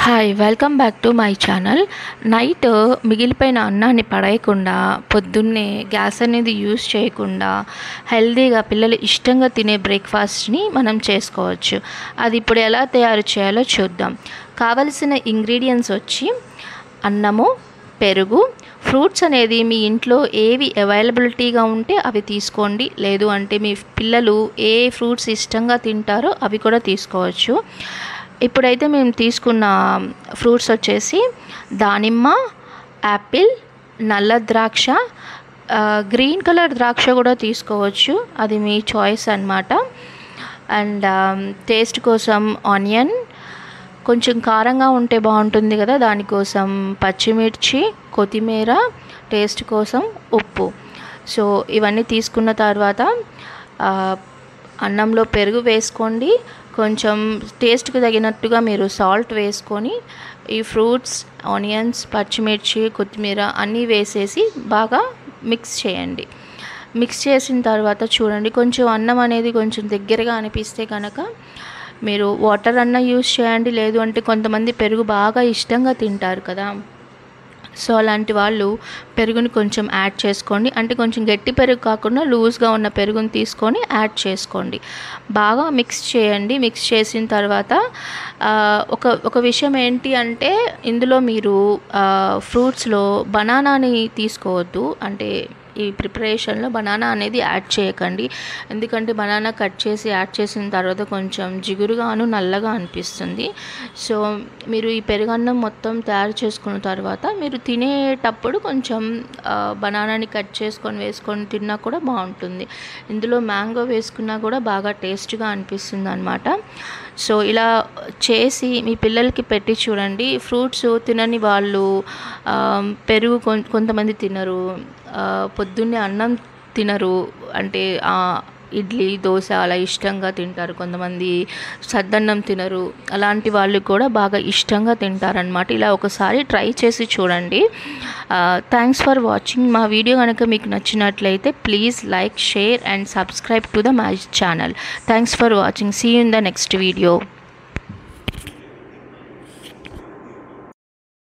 Hi welcome back to my channel. Night మిగిలిపోయిన అన్నాన్ని పడేయకుండా పొద్దున్నే గ్యాస్ అనేది యూస్ చేయకుండా హెల్తీగా పిల్లలు ఇష్టంగా తినే బ్రేక్ఫాస్ట్ని మనం చేసుకోవచ్చు. అది ఇప్పుడు ఎలా తయారు చేయాలో చూద్దాం. కావలసిన ఇంగ్రీడియంట్స్ వచ్చి అన్నము, పెరుగు, ఫ్రూట్స్ అనేది మీ ఇంట్లో ఏవి అవైలబిలిటీగా ఉంటే అవి తీసుకోండి. లేదు అంటే మీ పిల్లలు ఏ ఫ్రూట్స్ ఇష్టంగా తింటారో అవి కూడా తీసుకోవచ్చు. ఇప్పుడైతే మేము తీసుకున్న ఫ్రూట్స్ వచ్చేసి దానిమ్మ, యాపిల్, నల్ల ద్రాక్ష, గ్రీన్ కలర్ ద్రాక్ష కూడా తీసుకోవచ్చు, అది మీ చాయిస్ అన్నమాట. అండ్ టేస్ట్ కోసం ఆనియన్, కొంచెం కారంగా ఉంటే బాగుంటుంది కదా, దానికోసం పచ్చిమిర్చి, కొత్తిమీర, టేస్ట్ కోసం ఉప్పు. సో ఇవన్నీ తీసుకున్న తర్వాత అన్నంలో పెరుగు వేసుకోండి. కొంచెం టేస్ట్కి తగినట్టుగా మీరు సాల్ట్ వేసుకొని ఈ ఫ్రూట్స్, ఆనియన్స్, పచ్చిమిర్చి, కొత్తిమీర అన్నీ వేసేసి బాగా మిక్స్ చేయండి. మిక్స్ చేసిన తర్వాత చూడండి, కొంచెం అన్నం అనేది కొంచెం దగ్గరగా అనిపిస్తే కనుక మీరు వాటర్ అన్న యూస్ చేయండి. లేదు అంటే కొంతమంది పెరుగు బాగా ఇష్టంగా తింటారు కదా, సో అలాంటి వాళ్ళు పెరుగుని కొంచెం యాడ్ చేసుకోండి. అంటే కొంచెం గట్టి పెరుగు కాకుండా లూజ్గా ఉన్న పెరుగుని తీసుకొని యాడ్ చేసుకోండి. బాగా మిక్స్ చేయండి. మిక్స్ చేసిన తర్వాత ఒక విషయం ఏంటి అంటే, ఇందులో మీరు ఫ్రూట్స్లో బనానాని తీసుకోవద్దు. అంటే ఈ ప్రిపరేషన్లో బనానా అనేది యాడ్ చేయకండి. ఎందుకంటే బనానా కట్ చేసి యాడ్ చేసిన తర్వాత కొంచెం జిగురుగాను నల్లగా అనిపిస్తుంది. సో మీరు ఈ పెరుగన్నం మొత్తం తయారు చేసుకున్న తర్వాత మీరు తినేటప్పుడు కొంచెం బనానాని కట్ చేసుకొని వేసుకొని తిన్నా కూడా బాగుంటుంది. ఇందులో మ్యాంగో వేసుకున్నా కూడా బాగా టేస్ట్గా అనిపిస్తుంది అన్నమాట. సో ఇలా చేసి మీ పిల్లలకి పెట్టి చూడండి. ఫ్రూట్స్ తినని వాళ్ళు పెరుగు కొంతమంది తినరు, పొద్దున్నే అన్నం తినరు, అంటే ఇడ్లీ, దోశ అలా ఇష్టంగా తింటారు. కొంతమంది సద్దన్నం తినరు, అలాంటి వాళ్ళు కూడా బాగా ఇష్టంగా తింటారనమాట. ఇలా ఒకసారి ట్రై చేసి చూడండి. Thanks for watching. మా వీడియో కనుక మీకు నచ్చినట్లయితే please like, share and subscribe to the my channel. Thanks for watching. See you in the next video.